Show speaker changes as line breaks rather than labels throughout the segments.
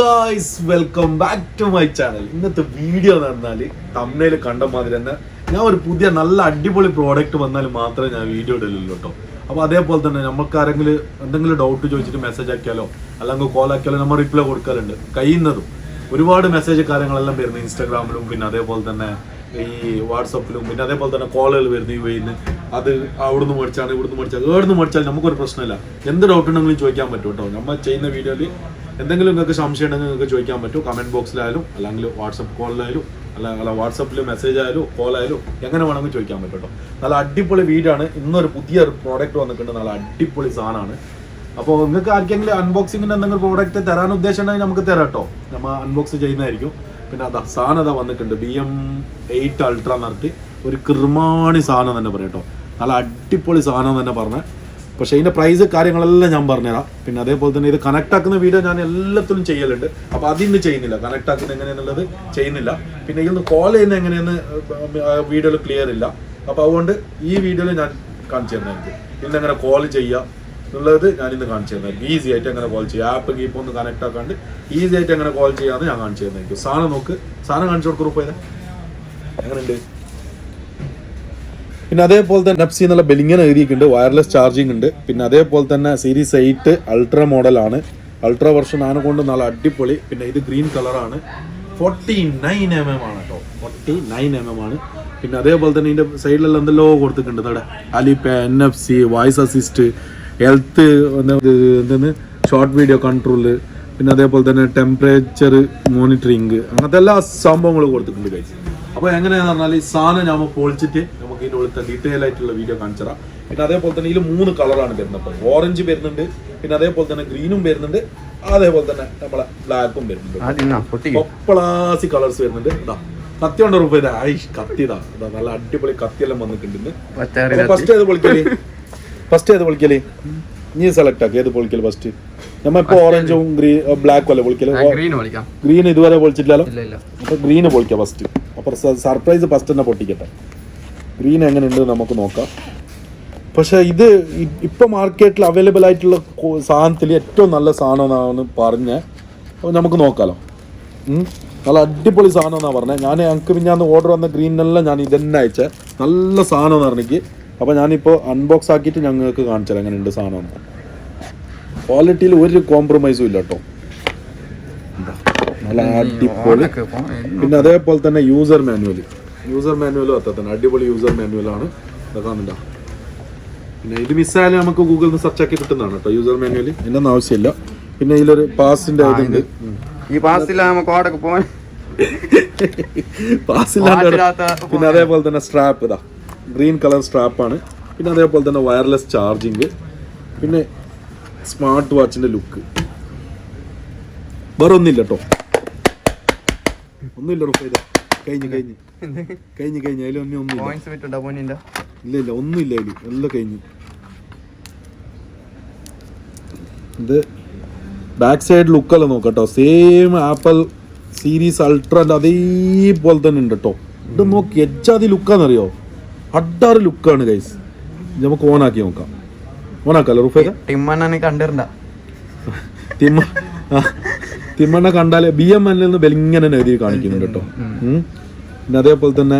Guys, welcome back to my channel. ഇന്നത്തെ video എന്ന് പറഞ്ഞാൽ തമ്മിൽ കണ്ട മാതിരി തന്നെ ഞാൻ ഒരു പുതിയ നല്ല അടിപൊളി പ്രോഡക്റ്റ് വന്നാൽ മാത്രമേ ഞാൻ വീഡിയോ ഇടലുള്ളൂ കേട്ടോ. അപ്പോൾ അതേപോലെ തന്നെ നമുക്ക് ആരെങ്കിലും എന്തെങ്കിലും ഡൗട്ട് ചോദിച്ചിട്ട് മെസ്സേജ് ആക്കിയാലോ അല്ലെങ്കിൽ കോൾ ആക്കിയാലോ നമ്മൾ റിപ്ലൈ കൊടുക്കാറുണ്ട്. കഴിയുന്നതും ഒരുപാട് മെസ്സേജ് കാര്യങ്ങളെല്ലാം വരുന്നത് ഇൻസ്റ്റാഗ്രാമിലും പിന്നെ അതേപോലെ തന്നെ ഈ വാട്സപ്പിലും പിന്നെ അതേപോലെ തന്നെ കോളുകൾ വരുന്നു. ഈ വഴിന്ന് അത് അവിടുന്ന് മേടിച്ചാണ് ഇവിടുന്ന് മേടിച്ചാൽ എവിടുന്ന് മേടിച്ചാൽ നമുക്കൊരു പ്രശ്നമില്ല. എന്ത് ഡൗട്ട് ഉണ്ടെങ്കിലും ചോദിക്കാൻ പറ്റും കേട്ടോ. നമ്മൾ ചെയ്യുന്ന വീഡിയോയിൽ എന്തെങ്കിലും നിങ്ങൾക്ക് സംശയം ഉണ്ടെങ്കിൽ നിങ്ങൾക്ക് ചോദിക്കാൻ പറ്റും. കമൻറ്റ് ബോക്സിലായാലും അല്ലെങ്കിൽ വാട്സപ്പ് കോളിലായാലും അല്ല വാട്സപ്പിൽ മെസ്സേജ് ആയാലും കോളായാലും എങ്ങനെ വേണമെങ്കിൽ ചോദിക്കാൻ പറ്റും കേട്ടോ. നല്ല അടിപൊളി വീഡിയോ ആണ്. ഇന്നൊരു പുതിയ പ്രോഡക്റ്റ് വന്നിട്ടുണ്ട്. നല്ല അടിപൊളി സാധനമാണ്. അപ്പോൾ നിങ്ങൾക്ക് ആർക്കെങ്കിലും അൺബോക്സിങ്ങിന് എന്തെങ്കിലും പ്രോഡക്റ്റ് തരാൻ ഉദ്ദേശം ഉണ്ടെങ്കിൽ നമുക്ക് തരാം കേട്ടോ. നമ്മൾ അൺബോക്സ് ചെയ്യുന്നതായിരിക്കും. പിന്നെ അതാ സാധനം അതാ വന്നിട്ടുണ്ട്. BM8 അൾട്ര നടത്തി ഒരു കിർമാണി സാധനം തന്നെ പറയാം കേട്ടോ. നല്ല അടിപൊളി സാധനം തന്നെ പറഞ്ഞത്. പക്ഷേ ഇതിൻ്റെ പ്രൈസ് കാര്യങ്ങളെല്ലാം ഞാൻ പറഞ്ഞുതരാം. പിന്നെ അതേപോലെ തന്നെ ഇത് കണക്ട് ആക്കുന്ന വീഡിയോ ഞാൻ എല്ലാത്തിലും ചെയ്യലുണ്ട്. അപ്പോൾ അതിന്ന് ചെയ്യുന്നില്ല. കണക്ട് ആക്കുന്നത് എങ്ങനെയാണെന്നുള്ളത് ചെയ്യുന്നില്ല. പിന്നെ ഇതിൽ നിന്ന് കോൾ ചെയ്യുന്നത് എങ്ങനെയെന്ന് വീഡിയോയിൽ ക്ലിയർ ഇല്ല. അപ്പോൾ അതുകൊണ്ട് ഈ വീഡിയോയിൽ ഞാൻ കാണിച്ചു തരുന്നതായിരിക്കും. ഇന്ന് എങ്ങനെ കോൾ ചെയ്യുക എന്നുള്ളത് ഞാൻ ഇന്ന് കാണിച്ചു തരുന്നതായിരിക്കും. ഈസി ആയിട്ട് എങ്ങനെ കോൾ ചെയ്യുക, ആപ്പ് കീപ്പ് ഒന്ന് കണക്ട് ആക്കാണ്ട് ഈസി ആയിട്ട് എങ്ങനെ കോൾ ചെയ്യാമെന്ന് ഞാൻ കാണിച്ചു തരുന്നതായിരിക്കും. സാധനം നോക്ക്, സാധനം കാണിച്ചു കൊടുക്കും. ഉറപ്പ് ചെയ്താൽ എങ്ങനെയുണ്ട്. പിന്നെ അതേപോലെ തന്നെ NFC എന്നുള്ള ബെല്ലിങ്ങനെ എഴുതിയിട്ടുണ്ട്. വയർലെസ് ചാർജിങ് ഉണ്ട്. പിന്നെ അതേപോലെ തന്നെ സീരീസ് 8 അൾട്ര മോഡലാണ്. അൾട്ര വെർഷൻ ആണ് കൊണ്ട് നല്ല അടിപൊളി. പിന്നെ ഇത് ഗ്രീൻ കളറാണ്. 49mm ആണ് കേട്ടോ. 49mm ആണ്. പിന്നെ അതേപോലെ തന്നെ ഇതിൻ്റെ സൈഡിലെല്ലാം എന്തെല്ലോ കൊടുത്തിട്ടുണ്ട്. അവിടെ അലിപ്പ, NFC, വോയിസ് അസിസ്റ്റ്, ഹെൽത്ത്, എന്തെന്ന് ഷോർട്ട് വീഡിയോ കൺട്രോള്, പിന്നെ അതേപോലെ തന്നെ ടെമ്പറേച്ചർ മോണിറ്ററിങ്, അങ്ങനത്തെ എല്ലാ സംഭവങ്ങളും കൊടുത്തിട്ടുണ്ട് ഗൈസ്. അപ്പോൾ എങ്ങനെയാണെന്ന് പറഞ്ഞാൽ ഈ സാധനം ഞാൻ പൊളിച്ചിട്ട് നമുക്ക് ഇതിൻ്റെ ഉള്ളിലത്തെ ഡീറ്റെയിൽ ആയിട്ടുള്ള വീഡിയോ കാണിച്ചു തരാം. പിന്നെ അതേപോലെ തന്നെ ഇതിൽ 3 കളറാണ് വരുന്നത്. അപ്പോൾ ഓറഞ്ച് വരുന്നുണ്ട്, പിന്നെ അതേപോലെ തന്നെ ഗ്രീനും വരുന്നുണ്ട്, അതേപോലെ തന്നെ നമ്മളെ ബ്ലാക്കും വരുന്നുണ്ട്. ഒപ്പളാസി കളേഴ്സ് വരുന്നുണ്ട്. ഇതാ കത്തി കൊണ്ട് ഉറപ്പ് ചെയ്താ കത്തി ഇതാ നല്ല അടിപൊളി കത്തിയെല്ലാം വന്നിട്ടുണ്ട്. ഫസ്റ്റ് ഏത് പൊളിക്കല് നീ സെലക്ട് ആക്കി. ഏത് പൊളിക്കല് ഫസ്റ്റ്? നമ്മളിപ്പോ ഓറഞ്ചും ബ്ലാക്കും അല്ലേ പൊളിക്കല്? ഗ്രീൻ ഇതുവരെ പൊളിച്ചിട്ടില്ലല്ലോ. അപ്പൊ ഗ്രീന് പൊളിക്കാം ഫസ്റ്റ്. അപ്പൊ സർപ്രൈസ് ഫസ്റ്റ് തന്നെ പൊട്ടിക്കട്ടെ. ഗ്രീൻ എങ്ങനെയുണ്ട് നമുക്ക് നോക്കാം. പക്ഷെ ഇത് ഇപ്പൊ മാർക്കറ്റിൽ അവൈലബിൾ ആയിട്ടുള്ള സാധനത്തിൽ ഏറ്റവും നല്ല സാധനമാണ് പറഞ്ഞ് നമുക്ക് നോക്കാലോ. നല്ല അടിപൊളി സാധനം എന്നാ പറഞ്ഞത്. ഞങ്ങൾക്ക് പിന്നെ ഓർഡർ വന്ന ഗ്രീനെല്ലാം ഞാൻ ഇതന്നെ അയച്ച നല്ല സാധനം എന്ന് പറഞ്ഞെങ്കിൽ. അപ്പോൾ ഞാനിപ്പോൾ അൺബോക്സ് ആക്കിയിട്ട് ഞങ്ങൾക്ക് കാണിച്ചാൽ എങ്ങനെയുണ്ട് സാധനം. ക്വാളിറ്റിയിൽ ഒരു കോംപ്രമൈസും ഇല്ല കേട്ടോ. നല്ല അടിപൊളി. പിന്നെ അതേപോലെ തന്നെ യൂസർ മാനുവലും അത്ര അടിപൊളി യൂസർ മാനുവലാണ്. അതൊക്കെ കാണുന്നുണ്ട. പിന്നെ ഇത് മിസ്സായാലും നമുക്ക് ഗൂഗിളിൽ നിന്ന് സെർച്ച് ആക്കി കിട്ടുന്നതാണ് കേട്ടോ യൂസർ മാനുവൽ. ഇതിനൊന്നും ആവശ്യമില്ല. പിന്നെ ഇതിലൊരു പാസിന്റെ ഇതുണ്ട്.
ഈ പാസില്ല നമുക്ക് ഓടൊക്കെ പോകാൻ
പാസില്ലാത്ത. പിന്നെ അതേപോലെ തന്നെ സ്ട്രാപ്പ് ഇതാ ഗ്രീൻ കളർ സ്ട്രാപ്പാണ്. പിന്നെ അതേപോലെ തന്നെ വയർലെസ് ചാർജിങ്. പിന്നെ സ്മാർട്ട് വാച്ചിന്റെ ലുക്ക്. വേറെ ഒന്നുമില്ല കേട്ടോ. ഒന്നുമില്ല റുപ്പ. കഴിഞ്ഞ് അതിലൊന്നുമില്ല. ഇല്ല ഒന്നുമില്ല അതിൽ. എല്ലാം കഴിഞ്ഞു. ഇത് ബാക്ക് സൈഡ് ലുക്കല്ല നോക്കട്ടോ. സെയിം ആപ്പിൾ സീരീസ് അൾട്രന്റെ അതേപോലെ തന്നെ ഉണ്ട് കേട്ടോ. ഇത് നോക്കി എച്ചാതി ലുക്കാന്നറിയോ? അഡാറ് ലുക്കാണ് ഗൈസ്. നമുക്ക് ഓണാക്കി നോക്കാം. ഓണാക്കാല്ലോ റുഫേക്ക? തിമ്മണ്ണ കണ്ടാല് BML നിന്ന് ബെലിങ്ങനെ എഴുതി കാണിക്കുന്നുണ്ട് കേട്ടോ. പിന്നെ അതേപോലെ തന്നെ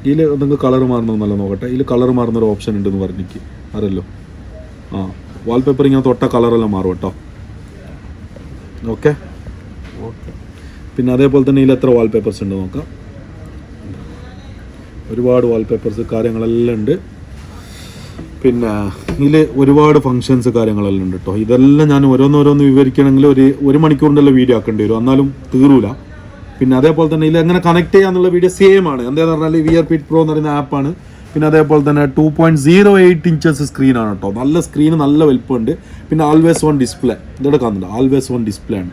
ഇതിൽ നിങ്ങൾക്ക് കളർ മാറുന്നല്ല നോക്കട്ടെ. ഇതിൽ കളർ മാറുന്നൊരു ഓപ്ഷൻ ഉണ്ടെന്ന് പറഞ്ഞിക്ക് അറിയല്ലോ. വാൾപേപ്പർ ഇങ്ങനെ തൊട്ട കളറെല്ലാം മാറും കേട്ടോ. ഓക്കെ. പിന്നെ അതേപോലെ തന്നെ ഇതിൽ എത്ര വാൾപേപ്പേഴ്സ് ഉണ്ട് നോക്കാം. ഒരുപാട് വാൾപേപ്പേഴ്സ് കാര്യങ്ങളെല്ലാം ഉണ്ട്. പിന്നെ ഇതിൽ ഒരുപാട് ഫങ്ഷൻസ് കാര്യങ്ങളെല്ലാം ഉണ്ട് കേട്ടോ. ഇതെല്ലാം ഞാൻ ഓരോന്നോരോന്ന് വിവരിക്കണമെങ്കിൽ ഒരു മണിക്കൂറിൻ്റെ വീഡിയോ ആക്കേണ്ടി വരും. എന്നാലും തീരൂല. പിന്നെ അതേപോലെ തന്നെ ഇതിൽ എങ്ങനെ കണക്ട് ചെയ്യാന്നുള്ള വീഡിയോ സെയിം ആണ്. എന്താണെന്ന് പറഞ്ഞാൽ VRP Pro എന്ന് പറയുന്ന ആപ്പാണ്. പിന്നെ അതേപോലെ തന്നെ 2.08 ഇഞ്ചസ് സ്ക്രീനാണ് കേട്ടോ. നല്ല സ്ക്രീന് നല്ല വലുപ്പമുണ്ട്. പിന്നെ ആൾവേസ് ഓൺ ഡിസ്പ്ലേ. ഇതോടെ കാണുന്നുണ്ട്. ആൾവേസ് ഓൺ ഡിസ്പ്ലേ ആണ്.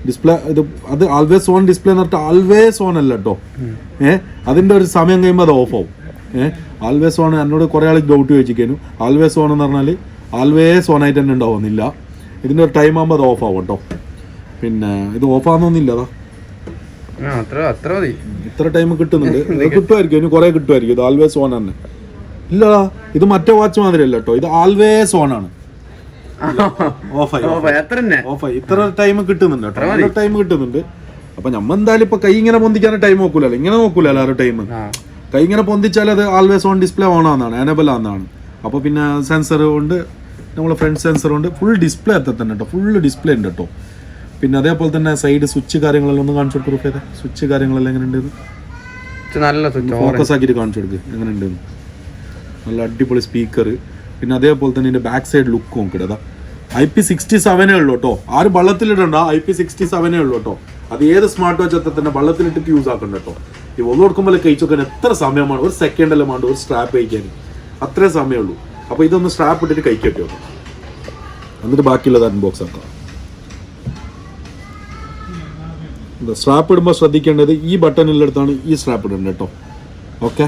ഡിസ്പ്ലേ ഇത് അത് ആൾവേസ് ഓൺ ഡിസ്പ്ലേ എന്ന് പറഞ്ഞിട്ട് ആൾവേസ് ഓൺ അല്ല കേട്ടോ. അതിൻ്റെ ഒരു സമയം കഴിയുമ്പോൾ അത് ഓഫ് ആവും. ആൾവേസ് ഓൺ എന്നോട് കുറേ ആൾ ഡൗട്ട് ചോദിച്ചിരിക്കുന്നു. ആൾവേസ് ഓൺ എന്ന് പറഞ്ഞാൽ ആൾവേസ് ഓൺ ആയിട്ട് തന്നെ ഉണ്ടാവുന്നില്ല. ഇതിൻ്റെ ഒരു ടൈം ആകുമ്പോൾ അത് ഓഫ് ആവും കേട്ടോ. പിന്നെ ഇത് ഓഫ് ആകുന്നൊന്നുമില്ല. അതാ ഇത്ര ടൈം കിട്ടുന്നുണ്ട്. കിട്ടുമായിരിക്കും. ഇനി കുറേ കിട്ടുമായിരിക്കും. ഇത് ആൾവേസ് ഓൺ തന്നെ. ഇല്ല ഇത് മറ്റേ വാച്ച് മാതിരി അല്ല കേട്ടോ. ഇത് ആൾവേസ് ഓൺ ആണ്. ഓഫായി ഇത്ര ടൈം കിട്ടുന്നുണ്ട് കേട്ടോ, നല്ല ടൈം കിട്ടുന്നുണ്ട്. അപ്പൊ നമ്മ എന്തായാലും ഇപ്പൊ കൈ ഇങ്ങനെ പൊന്തിക്കാൻ ടൈം നോക്കൂലല്ലോ, ഇങ്ങനെ നോക്കൂലല്ലോ ആ ഒരു ടൈം. കൈ ഇങ്ങനെ പൊന്തിച്ചാൽ അത് ആൾവേസ് ഓൺ ഡിസ്പ്ലേ ഓൺ ആണെന്നാണ്, എനേബിൾ ആണെന്നാണ്. അപ്പോൾ പിന്നെ സെൻസർ കൊണ്ട്, നമ്മളെ ഫ്രണ്ട് സെൻസർ കൊണ്ട് ഫുൾ ഡിസ്പ്ലേ എത്തത്തന്നെ കേട്ടോ, ഫുള്ള് ഡിസ്പ്ലേ ഉണ്ട് കേട്ടോ. പിന്നെ അതേപോലെ തന്നെ സൈഡ് സ്വിച്ച് കാര്യങ്ങളെല്ലാം ഒന്ന് കാണിച്ചു കൊടുക്കും റൂഫ് ചെയ്ത സ്വിച്ച് കാര്യങ്ങളെല്ലാം എങ്ങനെ ഉണ്ടെന്ന്
നല്ല
ഫോക്കസ് ആക്കിയിട്ട് കാണിച്ചു കൊടുക്കുക എങ്ങനെ ഉണ്ടെന്ന്. നല്ല അടിപൊളി സ്പീക്കർ. പിന്നെ അതേപോലെ തന്നെ ഇതിന്റെ ബാക്ക് സൈഡ് ലുക്ക് നോക്കിയിട്ട് IP67 ഉള്ളൂ കേട്ടോ, ആരും വെള്ളത്തിലിടണ്ട, IP67 ഉള്ളൂ കേട്ടോ. അത് ഏത് സ്മാർട്ട് വാച്ച് എത്ത തന്നെ വെള്ളത്തിലിട്ടിട്ട് യൂസ് ആക്കണ്ട കേട്ടോ. ഈ ഒന്ന് കൊടുക്കുമ്പോൾ കഴിച്ചോക്കാൻ എത്ര സമയമാണ്, ഒരു സെക്കൻഡെല്ലാം വേണ്ട ഒരു സ്ട്രാപ്പ് കഴിക്കാൻ, അത്രേ സമയമുള്ളൂ. അപ്പോൾ ഇതൊന്ന് സ്ട്രാപ്പ് ഇട്ടിട്ട് കഴിക്കട്ടെ നോക്കാം, എന്നിട്ട് ബാക്കിയുള്ളത് അൺബോക്സ് ആക്കാം. സ്ട്രാപ്പ് ഇടുമ്പോൾ ശ്രദ്ധിക്കേണ്ടത് ഈ ബട്ടണിലെടുത്താണ് ഈ സ്ട്രാപ്പ് ഇടേണ്ടത് കേട്ടോ. ഓക്കെ,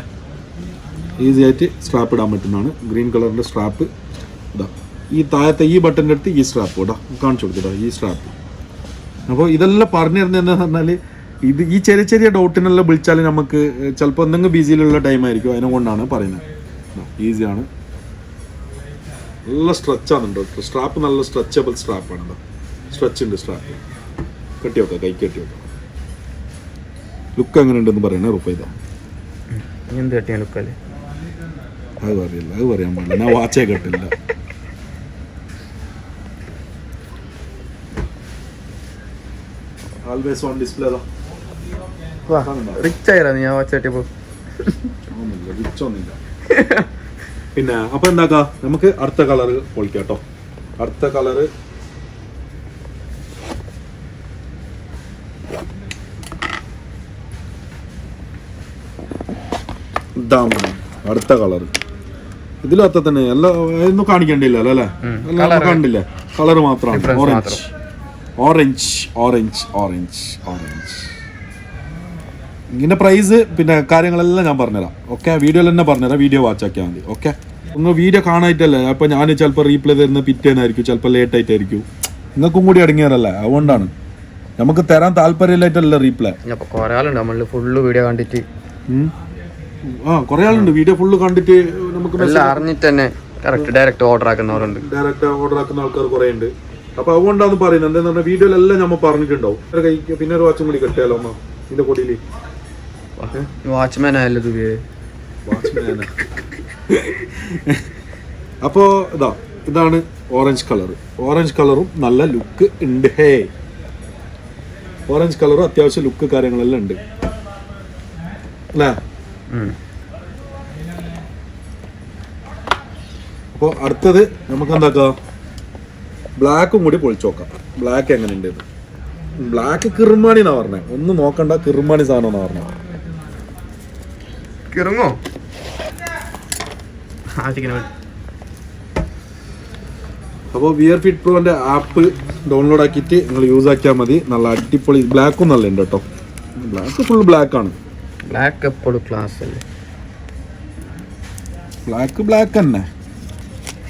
ഈസി ആയിട്ട് സ്ട്രാപ്പ് ഇടാൻ പറ്റുന്നതാണ്. ഗ്രീൻ കളറിൻ്റെ സ്ട്രാപ്പ് ഇതാ, ഈ താഴത്തെ ഈ ബട്ടൻ്റെ അടുത്ത് ഈ സ്ട്രാപ്പ് ഇടാം, കാണിച്ചു കൊടുത്തിട്ടാ ഈ സ്ട്രാപ്പ്. അപ്പോൾ ഇതെല്ലാം പറഞ്ഞു തരുന്നത് എന്താണെന്ന് പറഞ്ഞാൽ, ഇത് ഈ ചെറിയ ചെറിയ ഡൗട്ടിനെല്ലാം വിളിച്ചാൽ നമുക്ക് ചിലപ്പോൾ എന്തെങ്കിലും ബിസിയിലുള്ള ടൈം ആയിരിക്കും, അതിനെ കൊണ്ടാണ് പറയുന്നത്. ഈസിയാണ്, നല്ല സ്ട്രെച്ചാണ് സ്ട്രാപ്പ്, നല്ല സ്ട്രെച്ചബിൾ സ്ട്രാപ്പാണ്. സ്ട്രെച്ച് ഉണ്ട് സ്ട്രാപ്പ്. കെട്ടി വെക്കാം, കൈ കെട്ടി വെക്കാം. ലുക്ക് എങ്ങനെ ഉണ്ടെന്ന് പറയണേ റുഫ ഇതാ. അത് പറയില്ല, അത് പറയാൻ പാടില്ല, ഞാൻ വാച്ചേ കേട്ടില്ല. ആൾവേസ് ഓൺ ഡിസ്പ്ലേ അതാ. പിന്നെ അപ്പൊ എന്താക്കാ, നമുക്ക് അടുത്ത കളറ് പൊളിക്കാം കേട്ടോ. അടുത്ത കളറ് അടുത്ത കളർ ഇതിലും അത്ര തന്നെ, എല്ലാം ഒന്നും കാണിക്കണ്ടില്ല അല്ലേ, എല്ലാം കണ്ടില്ലേ, കളർ മാത്രമാണ്. Orange orange orange orange orange. ഇതിന്റെ പ്രൈസ് പിന്നെ കാര്യങ്ങളെല്ലാം ഞാൻ പറഞ്ഞുതരാം. ഓക്കെ, വീഡിയോയിൽ തന്നെ പറഞ്ഞുതരാം, വീഡിയോ വാച്ച് ആക്കിയാൽ മതി. ഓക്കെ, ഒന്ന് വീഡിയോ കാണായിട്ടല്ലേ, അപ്പൊ ഞാൻ ചിലപ്പോൾ റീപ്ലൈ തരുന്ന പിറ്റേന്നായിരിക്കും, ചിലപ്പോൾ ലേറ്റ് ആയിട്ടായിരിക്കും, നിങ്ങൾക്കും കൂടി അടങ്ങിയാറല്ലേ, അതുകൊണ്ടാണ് നമുക്ക് തരാൻ താല്പര്യമില്ലായിട്ടല്ല റീപ്ലൈ.
ഫുള്ള് വീഡിയോ കണ്ടിട്ട്
കുറെ ആളുണ്ട് വീഡിയോ ഫുള്ള് കണ്ടിട്ട് നമുക്ക്
അറിഞ്ഞിട്ട് തന്നെ ഡയറക്റ്റ് ഓർഡർ ആക്കുന്നവരുണ്ട്,
ഡയറക്റ്റ് ഓർഡർ ആക്കുന്ന ആൾക്കാർ കുറെ ഉണ്ട്. അപ്പൊ അതുകൊണ്ടാണ് പറയുന്നത്, എന്താന്ന് പറഞ്ഞാൽ വീഡിയോയിലെല്ലാം നമ്മൾ പറഞ്ഞിട്ടുണ്ടാവും. പിന്നെ ഒരു വാച്ചും കൂടി കെട്ടിയാലോ അമ്മ ഇതിന്റെ കൊടിയില്.
വാച്ച്മാൻ ആയല്ലോ
വാച്ച്മാൻ. അപ്പോ ഇതാണ് ഓറഞ്ച് കളർ. ഓറഞ്ച് കളറും നല്ല ലുക്ക് ഉണ്ട്. ഹേ, ഓറഞ്ച് കളറും അത്യാവശ്യം ലുക്ക് കാര്യങ്ങളെല്ലാം ഉണ്ട് അല്ലേ. അപ്പോൾ അടുത്തത് നമുക്ക് എന്താക്കാം, ബ്ലാക്കും കൂടി പൊളിച്ചു നോക്കാം. ബ്ലാക്ക് എങ്ങനെയുണ്ട്? ബ്ലാക്ക് കിറുമാണി എന്നാ പറഞ്ഞത്, ഒന്നും നോക്കണ്ട, കിറുമാണി സാധനം എന്നാ പറഞ്ഞത്.
കിറുങ്ങോ?
അപ്പോൾ വിയർ ഫിറ്റ് പ്രോന്റെ ആപ്പ് ഡൗൺലോഡ് ആക്കിയിട്ട് നിങ്ങൾ യൂസ് ആക്കിയാൽ മതി. നല്ല അടിപൊളി ബ്ലാക്കും നല്ല ഉണ്ട് കേട്ടോ. ബ്ലാക്ക് ഫുൾ ബ്ലാക്ക് ആണ്.
ബ്ലാക്ക് എപ്പോഴും ക്ലാസ് അല്ലേ,
ബ്ലാക്ക് തന്നെ,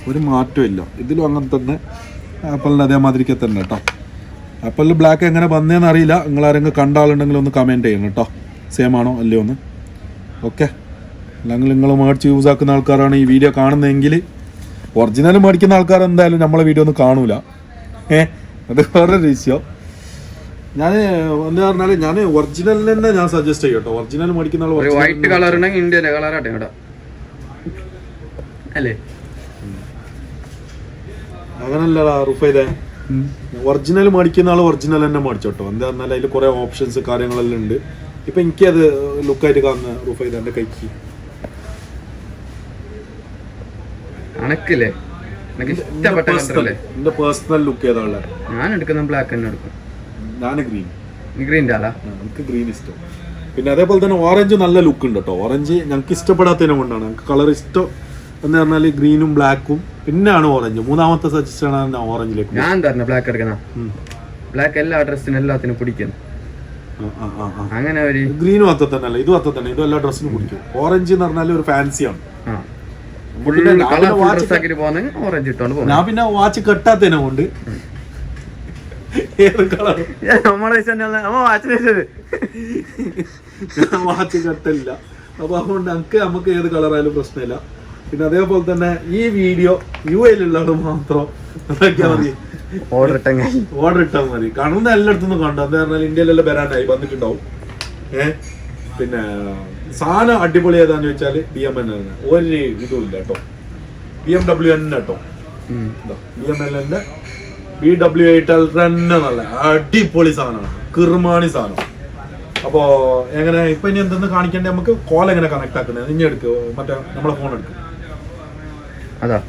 ഒരു മാറ്റവും ഇല്ല. ഇതിലും അങ്ങനെ തന്നെ, ആപ്പിളിന് അതേമാതിരിക്ക് തന്നെ കേട്ടോ. ആപ്പിളിൽ ബ്ലാക്ക് എങ്ങനെ വന്നേന്ന് അറിയില്ല, നിങ്ങൾ ആരെങ്കിലും കണ്ട ആളുണ്ടെങ്കിൽ ഒന്ന് കമൻറ്റ് ചെയ്യണം കേട്ടോ, സെയിം ആണോ അല്ലയോ ഒന്ന്. ഓക്കെ, അല്ലെങ്കിൽ നിങ്ങൾ മേടിച്ച് യൂസ് ആക്കുന്ന ആൾക്കാരാണ് ഈ വീഡിയോ കാണുന്നതെങ്കിൽ, ഒറിജിനൽ മേടിക്കുന്ന ആൾക്കാർ എന്തായാലും നമ്മളെ വീഡിയോ ഒന്നും കാണൂല. അത് വേറൊരു വിഷയം. ഞാൻ എന്താ പറഞ്ഞാൽ ഞാൻ ഒറിജിനൽ തന്നെ ഞാൻ സജസ്റ്റ് ചെയ്യും കേട്ടോ. ഒറിജിനൽ മേടിക്കുന്ന ആൾ
വൈറ്റ് കളർ ഉണ്ടെങ്കിൽ ഇന്ത്യയിലെ കളറാട്ടെ കേട്ടോ അല്ലേ.
അങ്ങനല്ല റുഫൈദേ, ഒറിജിനൽ മേടിക്കുന്ന ആൾ ഒറിജിനൽ തന്നെ മേടിച്ചോട്ടോ. എന്താ പറഞ്ഞാൽ അതിൽ കുറെ ഓപ്ഷൻസ് കാര്യങ്ങളെല്ലാം ഉണ്ട്. ഇപ്പൊ എനിക്കത് ലുക്കായിട്ട് കാണുന്ന റുഫൈദ എന്റെ കൈക്ക്
അണക്കില്ലേ,
എന്റെ പേഴ്സണൽ ലുക്ക് ഏതാ ഉള്ളത്?
ഞാൻ എടുക്കുന്ന ബ്ലാക്ക് തന്നെ എടുക്കും.
ഞാൻ ഗ്രീൻ.
എനിക്ക്
ഗ്രീൻ ഇഷ്ടം. പിന്നെ അതേപോലെ തന്നെ ഓറഞ്ച് നല്ല ലുക്ക് ഉണ്ട് കേട്ടോ. ഓറഞ്ച് ഞങ്ങൾക്ക് ഇഷ്ടപ്പെടാത്തതിനെ കൊണ്ടാണ്, ഞങ്ങൾക്ക് കളർ ഇഷ്ടം എന്ന് പറഞ്ഞാൽ ഗ്രീനും ബ്ലാക്കും പിന്നെയാണ് ഓറഞ്ച്. മൂന്നാമത്തെ സജഷൻ ആണ് ഓറഞ്ചിലേക്ക്.
ഞാൻ തന്നെ ബ്ലാക്ക് എടുക്കുന്ന, ബ്ലാക്ക് എല്ലാ ഡ്രസ്സിനും എല്ലാത്തിനും പിടിക്കുന്നു. അങ്ങനെ ഒരു
ഗ്രീനും അത്ര തന്നെ അല്ല, ഇതും അത്ര തന്നെ, ഇതും എല്ലാ ഡ്രസ്സിനും പിടിക്കും. ഓറഞ്ച് എന്ന് പറഞ്ഞാൽ ഒരു ഫാൻസിയാണ്. ഞാൻ പിന്നെ വാച്ച് കെട്ടാത്തതിനെ കൊണ്ട് ഏത് കളർ വാച്ച് കെട്ടില്ല. അപ്പൊ അതുകൊണ്ട് നമുക്ക് ഏത് കളറായാലും പ്രശ്നമില്ല. പിന്നെ അതേപോലെ തന്നെ ഈ വീഡിയോ UAE-ലുള്ളത് മാത്രം നോക്കിയാൽ മതി,
ഓർഡർ
ഇട്ടാൽ മതി. കാണുന്ന എല്ലായിടത്തുനിന്നും കണ്ടു. എന്താ പറഞ്ഞാൽ ഇന്ത്യയിലെല്ലാം വരാനായി വന്നിട്ടുണ്ടാവും. പിന്നെ സാധനം അടിപൊളി ഏതാന്ന് ചോദിച്ചാൽ BML തന്നെ, ഒരു ഇതും ഇല്ല കേട്ടോ. BMW തന്നെ കേട്ടോ, BML-ന്റെ BW8 തന്നെ നല്ല അടിപൊളി സാധനമാണ്, കിർമാണി സാധനം. അപ്പോ എങ്ങനെ ഇപ്പൊ ഇനി എന്തെന്ന് കാണിക്കണ്ടേ, നമുക്ക് കോൾ എങ്ങനെ കണക്ട് ആക്കുന്നത്? ഇനി എടുക്ക്, മറ്റേ നമ്മളെ ഫോൺ എടുക്കും.
അതാ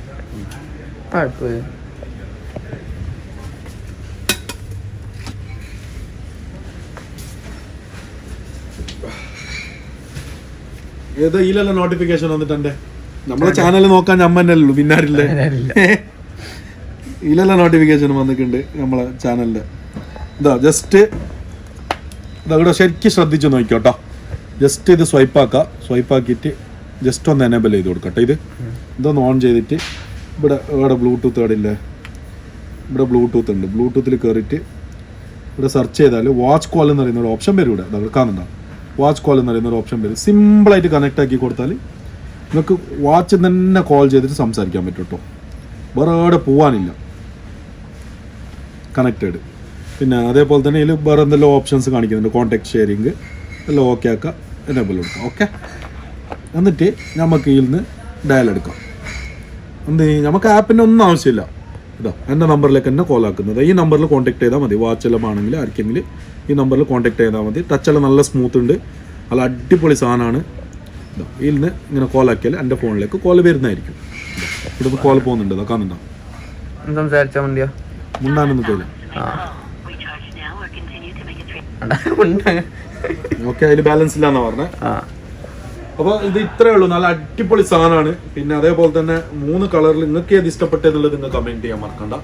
ഏതോ ഇതിലെല്ലാം നോട്ടിഫിക്കേഷൻ വന്നിട്ടുണ്ട്. നമ്മളെ ചാനൽ നോക്കാൻ ഞമ്മന്നെ ഉള്ളൂ, പിന്നാരില്ലേ? ഇതിലെല്ലാം നോട്ടിഫിക്കേഷൻ വന്നിട്ടുണ്ട് നമ്മളെ ചാനലിന്റെ. ഇതാ ജസ്റ്റ് ഇതവിടെ ശരിക്കും ശ്രദ്ധിച്ചു നോക്കിയോട്ടോ. ജസ്റ്റ് ഇത് സ്വൈപ്പ് ആക്കിയിട്ട് ജസ്റ്റ് ഒന്ന് എനേബിൾ ചെയ്ത് കൊടുക്കട്ടെ. ഇതൊന്ന് ഓൺ ചെയ്തിട്ട് ഇവിടെ ബ്ലൂടൂത്ത് കാർഡില്ലേ, ഇവിടെ ബ്ലൂടൂത്ത് ഉണ്ട്. ബ്ലൂടൂത്തിൽ കയറിയിട്ട് ഇവിടെ സെർച്ച് ചെയ്താൽ വാച്ച് കോൾ എന്ന് പറയുന്ന ഒരു ഓപ്ഷൻ വരും. ഇവിടെ അത് കാണുന്നുണ്ടോ? വാച്ച് കോൾ എന്ന് പറയുന്ന ഒരു ഓപ്ഷൻ വരും. സിമ്പിളായിട്ട് കണക്ട് ആക്കി കൊടുത്താൽ നിങ്ങൾക്ക് വാച്ച് തന്നെ കോൾ ചെയ്തിട്ട് സംസാരിക്കാൻ പറ്റും കേട്ടോ. വേറെ എവിടെ പോവാനില്ല, കണക്റ്റഡ്. പിന്നെ അതേപോലെ തന്നെ ഇതിൽ വേറെ എന്തെല്ലാം ഓപ്ഷൻസ് കാണിക്കുന്നുണ്ട്. കോൺടാക്ട് ഷെയറിങ് എല്ലാം ഓക്കെ ആക്കുക, എനേബിൾ കൊടുക്കാം. ഓക്കെ, എന്നിട്ട് നമുക്ക് ഇതിൽ നിന്ന് ഡയൽ എടുക്കാം. നമുക്ക് ആപ്പിൻ്റെ ഒന്നും ആവശ്യമില്ല. ഇതാ എൻ്റെ നമ്പറിലേക്ക് തന്നെ കോൾ ആക്കുന്നത്. ഈ നമ്പറിൽ കോൺടാക്ട് ചെയ്താൽ മതി. വാച്ചെല്ലാം ആണെങ്കിൽ ആർക്കെങ്കിലും ഈ നമ്പറിൽ കോൺടാക്ട് ചെയ്താൽ മതി. ടച്ചെല്ലാം നല്ല സ്മൂത്ത് ഉണ്ട്, നല്ല അടിപൊളി സാധനമാണ്. ഇതിൽ നിന്ന് ഇങ്ങനെ കോൾ ആക്കിയാൽ എൻ്റെ ഫോണിലേക്ക് കോൾ വരുന്നതായിരിക്കും. ഇവിടുന്ന് കോൾ പോകുന്നുണ്ട്, അതൊക്കെ കാണുന്നുണ്ടോ?
സംസാരിച്ചാൽ മതിയോ?
മുണ്ടാനൊന്നും കഴിയില്ല. ഓക്കെ, അതിൽ ബാലൻസ് ഇല്ലാന്നാ പറഞ്ഞത്. അപ്പോൾ ഇത് ഇത്രയേ ഉള്ളൂ, നല്ല അടിപൊളി സാധനമാണ്. പിന്നെ അതേപോലെ തന്നെ 3 കളറിൽ നിങ്ങൾക്ക് ഏത് ഇഷ്ടപ്പെട്ടെന്നുള്ളത് നിങ്ങൾ കമന്റ് ചെയ്യാൻ മറക്കണ്ട.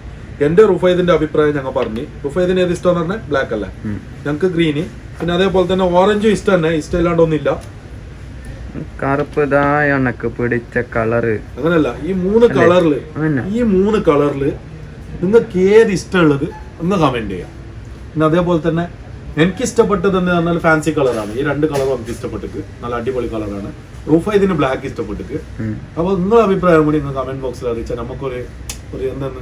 എന്റെ റുഫൈദിന്റെ അഭിപ്രായം ഞങ്ങൾ പറഞ്ഞു. റുഫൈദിന് ഏത് ഇഷ്ടം എന്ന് പറഞ്ഞാൽ ബ്ലാക്ക് അല്ലേ, ഞങ്ങൾക്ക് ഗ്രീന്. പിന്നെ അതേപോലെ തന്നെ ഓറഞ്ചും ഇഷ്ടം തന്നെ, ഇഷ്ടമില്ലാണ്ടൊന്നുമില്ല.
കറുപ്പ് പിടിച്ച കളറ്
അങ്ങനല്ല, ഈ 3 കളറില് നിങ്ങൾക്ക് ഏത് ഇഷ്ടമുള്ളത് ഒന്ന് കമന്റ് ചെയ്യാം. പിന്നെ അതേപോലെ തന്നെ എനിക്ക് ഇഷ്ടപ്പെട്ടത് എന്ന് പറഞ്ഞാൽ ഫാൻസി കളറാണ്. ഈ 2 കളറും എനിക്ക് ഇഷ്ടപ്പെട്ടിട്ട് നല്ല അടിപൊളി കളറാണ്. റുഫൈദിന് ബ്ലാക്ക് ഇഷ്ടപ്പെട്ടിട്ട്. അപ്പോൾ നിങ്ങളുടെ അഭിപ്രായം കൂടി നിങ്ങൾ കമന്റ് ബോക്സിൽ അറിയിച്ചാൽ നമുക്കൊരു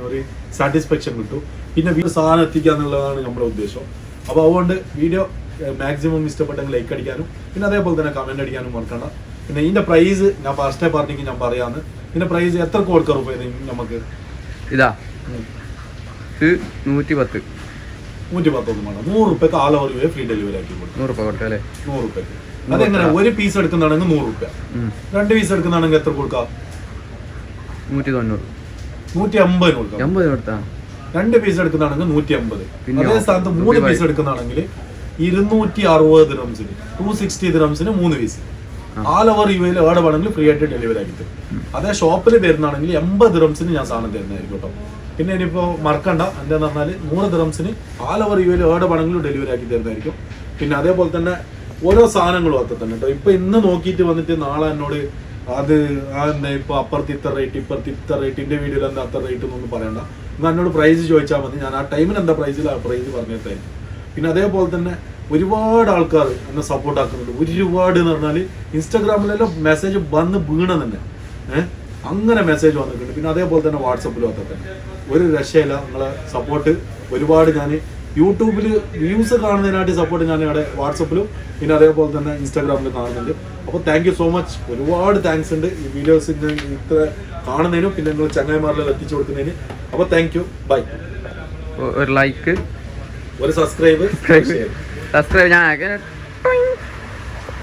ഒരു സാറ്റിസ്ഫാക്ഷൻ കിട്ടും. പിന്നെ സാധനം എത്തിക്കുക എന്നുള്ളതാണ് നമ്മുടെ ഉദ്ദേശം. അപ്പോൾ അതുകൊണ്ട് വീഡിയോ മാക്സിമം ഇഷ്ടപ്പെട്ടെങ്കിൽ ലൈക്ക് അടിക്കാനും പിന്നെ അതേപോലെ തന്നെ കമന്റ് അടിക്കാനും മറക്കണ്ട. പിന്നെ ഇതിന്റെ പ്രൈസ് ഞാൻ ഫസ്റ്റ് പറഞ്ഞെങ്കിൽ ഞാൻ പറയാന്ന്. ഇതിന്റെ പ്രൈസ് എത്ര കൊടുക്കാം റുഫൈദ് നമുക്ക്?
ഇതാ 110
110 വേണം. 100 രൂപയ്ക്ക് ആൾ ഓവർ ഫ്രീ ഡെലിവറി ആക്കി കൊടുക്കും.
100 രൂപ കൊടുക്കാം.
100 രൂപയ്ക്ക്. അതെങ്ങനെ? ഒരു പീസ് എടുക്കുന്നതാണെങ്കിൽ 100 രൂപ, 2 പീസ് എടുക്കുന്നതാണെങ്കിൽ എത്ര കൊടുക്കാം?
190
150 കൊടുക്കാം. 2 പീസ് എടുക്കുന്നതാണെങ്കിൽ 150. അതേ സ്ഥാനത്ത് 3 പീസ് എടുക്കുന്നതാണെങ്കിൽ 260 ദിറംസിന് 260 ദിറംസിന് 3 പീസ്. ആൾ ഓവർ UAE എവിടെ വേണമെങ്കിലും ഫ്രീ ആയിട്ട് ഡെലിവറി ആക്കി തരും. അതേ ഷോപ്പിൽ തരുന്നതാണെങ്കിൽ 80 ദിറംസിന് ഞാൻ സാധനം തരുന്നതായിരിക്കും കേട്ടോ. പിന്നെ ഇനിയിപ്പോൾ മറക്കണ്ട, എന്താന്ന് പറഞ്ഞാൽ 100 ദിറംസിന് ആൾ ഓവർ UAE എവിടെ വേണമെങ്കിലും ഡെലിവറി ആക്കി തരുന്നതായിരിക്കും. പിന്നെ അതേപോലെ തന്നെ ഓരോ സാധനങ്ങളും ഒക്കെ തന്നെ കേട്ടോ. ഇപ്പൊ ഇന്ന് നോക്കിയിട്ട് വന്നിട്ട് നാളെ എന്നോട് അത് എന്താ ഇപ്പൊ അപ്പുറത്ത് ഇത്ര റേറ്റ് ഇപ്പുറത്ത് ഇത്ര റേറ്റിന്റെ വീഡിയോയിൽ എന്താ അത്ര റേറ്റ് എന്നൊന്നും പറയണ്ട. എന്നാൽ എന്നോട് പ്രൈസ് ചോദിച്ചാൽ മതി, ഞാൻ ആ ടൈമിന് എന്താ പ്രൈസിൽ ആ പ്രൈസ് പറഞ്ഞിട്ടായിരിക്കും. പിന്നെ അതേപോലെ തന്നെ ഒരുപാട് ആൾക്കാർ എന്നെ സപ്പോർട്ട് ആക്കുന്നുണ്ട്. ഒരുപാട് എന്ന് പറഞ്ഞാൽ ഇൻസ്റ്റാഗ്രാമിലെല്ലാം മെസ്സേജ് വന്ന് വീണ തന്നെ അങ്ങനെ മെസ്സേജ് വന്നിട്ടുണ്ട്. പിന്നെ അതേപോലെ തന്നെ വാട്സപ്പിലും ഒക്കെ തന്നെ ഒരു രക്ഷയില്ല. നിങ്ങളെ സപ്പോർട്ട് ഒരുപാട്. ഞാൻ യൂട്യൂബിൽ വ്യൂസ് കാണുന്നതിനായിട്ട് സപ്പോർട്ട് ഞാൻ ഇവിടെ വാട്സപ്പിലും പിന്നെ അതേപോലെ തന്നെ ഇൻസ്റ്റാഗ്രാമിലും കാണുന്നുണ്ട്. അപ്പോൾ താങ്ക് യു സോ മച്ച്, ഒരുപാട് താങ്ക്സ് ഉണ്ട് ഈ വീഡിയോസ് ഇത്ര കാണുന്നതിനും പിന്നെ നിങ്ങൾ ചങ്ങായിമാരിൽ എത്തിച്ചു കൊടുക്കുന്നതിന്. അപ്പോൾ താങ്ക് യു, ബൈ.
ഒരു ലൈക്ക്,
ഒരു സബ്സ്ക്രൈബ്
ഞാൻ